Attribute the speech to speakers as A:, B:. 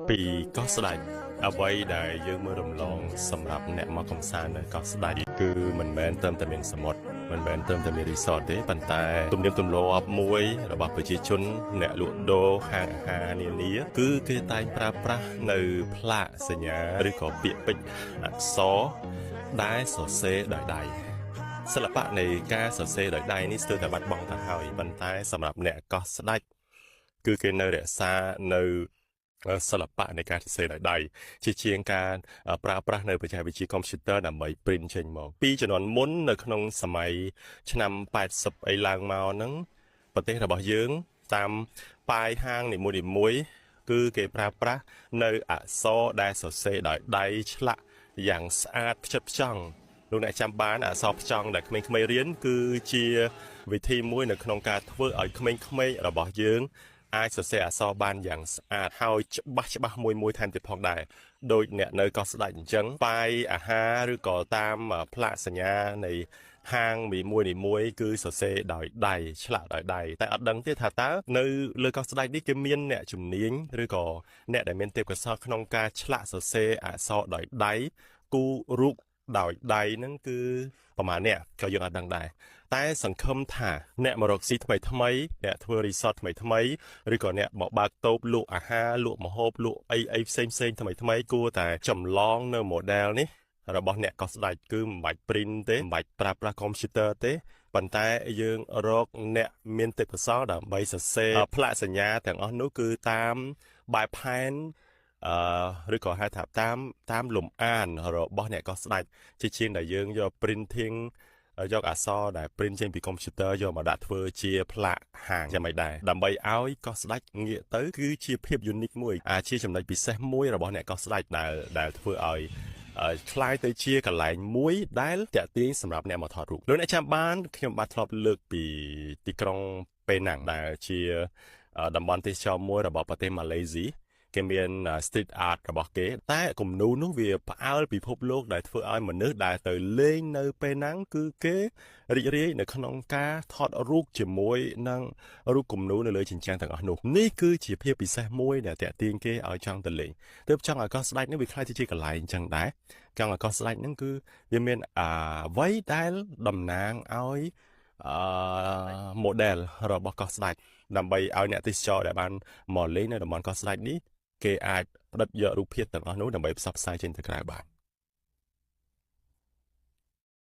A: ពីកោះស្ដេចអ្វីដែលយើងមើលរំលងសម្រាប់អ្នកមកកំសាន្តនៅកោះស្ដេចគឺមិនមែនត្រឹមតែមានសមុទ្រមិនមែនត្រឹមតែមានរីសតទេប៉ុន្តែទំនៀមទម្លាប់មួយរបស់ប្រជាជនអ្នកលក់ដូរហាងអាហារនានាគឺគេតែងប្រើប្រាស់នៅផ្លាកសញ្ញាឬក៏ពាក្យពេចន៍អក្សរដែលសរសេរដោយដៃសិល្បៈនៃការសរសេរដោយដៃនេះស្ទើរតែបាត់បង់ទៅហើយប៉ុន្តែសម្រាប់អ្នកកោះស្ដេចគឺគេនៅរក្សានៅសិល្បៈនៃការសរសេរដោយដៃជាជាងការប្រើប្រាស់នៅបច្ចេកវិទ្យាកុំព្យូទ័រដើម្បី print ចេញមកពីជំនាន់មុននៅក្នុងសម័យឆ្នាំ80អីឡើងមកហ្នឹងប្រទេសរបស់យើងតាមប៉ាយហាងនីមួយៗគឺគេប្រើប្រាស់នៅអក្សរដែលសរសេរដោយដៃឆ្លាក់យ៉ាងស្អាតផ្ចិតផ្ចង់លោកអ្នកចាំបានអក្សរផ្ចង់ដែលក្មេងៗរៀនគឺជាវិធីមួយនៅក្នុងការធ្វើឲ្យក្មេងៗរបស់យើងអាចសរសេរអក្សរបានយ៉ាងស្អាតហើយច្បាស់មួយថែមទៀតផងដែរដោយអ្នកនៅកោះស្ដេចអញ្ចឹងប៉ាយអាហារឬក៏តាមផ្លាកសញ្ញានៃហាងនីមួយគឺសរសេរដោយដៃឆ្លាក់ដោយដៃតែអត់ដឹងទេថាតើនៅលើកោះស្ដេចនេះគេមានអ្នកជំនាញឬក៏អ្នកដែលមានទេពកោសល្យក្នុងការឆ្លាក់សរសេរអក្សរដោយដៃគូររូបដោយដៃហ្នឹងគឺប្រហែលអ្នកក៏យើងអត់ដឹងដែរតែសង្ឃឹមថាអ្នកមករកស៊ីថ្មីអ្នកធ្វើរីសតថ្មីឬក៏អ្នកមកបើកតូបលក់អាហារលក់ម្ហូបលក់អីផ្សេងថ្មីគួរតែចម្លងនៅ model នេះរបស់អ្នកកោះស្ដេចគឺមិនបាច់ print ទេមិនបាច់ប្រើប្រាស់ computer ទេប៉ុន្តែយើងរកអ្នកមានទេពកោសល្យដើម្បីសរសេរផ្លាកសញ្ញាទាំងអស់នោះគឺតាមបែបផែនឬក៏ហៅថាតាមលំអានរបស់អ្នកកោះស្ដេចជាជាងដែលយើងយក printing យកអក្សរដែល print ចេញពី computer យកមកដាក់ធ្វើជាផ្លាកហាងយ៉ាងម៉េចដែរដើម្បីឲ្យកោះស្ដេចងាកទៅគឺជាភាព unique មួយជាចំណុចពិសេសមួយរបស់អ្នកកោះស្ដេចដែលធ្វើឲ្យคล้ายទៅជាកន្លែងមួយដែលតាក់ទាញសម្រាប់អ្នកមកថតរូបលោកអ្នកចាំបានខ្ញុំបាទធ្លាប់លើកពីទីក្រុងប៉េណាំងដែលជាតំបន់ទេសចរមួយរបស់ប្រទេសម៉ាឡេស៊ីគេមាន street art របស់គេតែគំនូរនោះវាផ្អើលពិភពលោកដែលធ្វើឲ្យមនុស្សដែលទៅលេងនៅប៉េណាំងគឺគេរីករាយនៅក្នុងការថតរូបជាមួយនឹងរូបគំនូរនៅលើជញ្ជាំងទាំងអស់នោះនេះគឺជាភាពពិសេសមួយដែលតាក់ទាញគេឲ្យចង់ទៅលេងទើបចង់ឲ្យកោះស្ដេចនេះវាខ្លាចទៅជាកន្លែងអញ្ចឹងដែរចង់ឲ្យកោះស្ដេចហ្នឹងគឺវាមានអ្វីដែលតំណាងឲ្យmodel របស់កោះស្ដេចដើម្បីឲ្យអ្នកទេសចរដែលបានមកលេងនៅតំបន់កោះស្ដេចនេះគេអាចផ្ដិតយករូបភាពទាំងអស់នោះដើម្បីផ្សព្វផ្សាយចេញទៅក្រៅបាន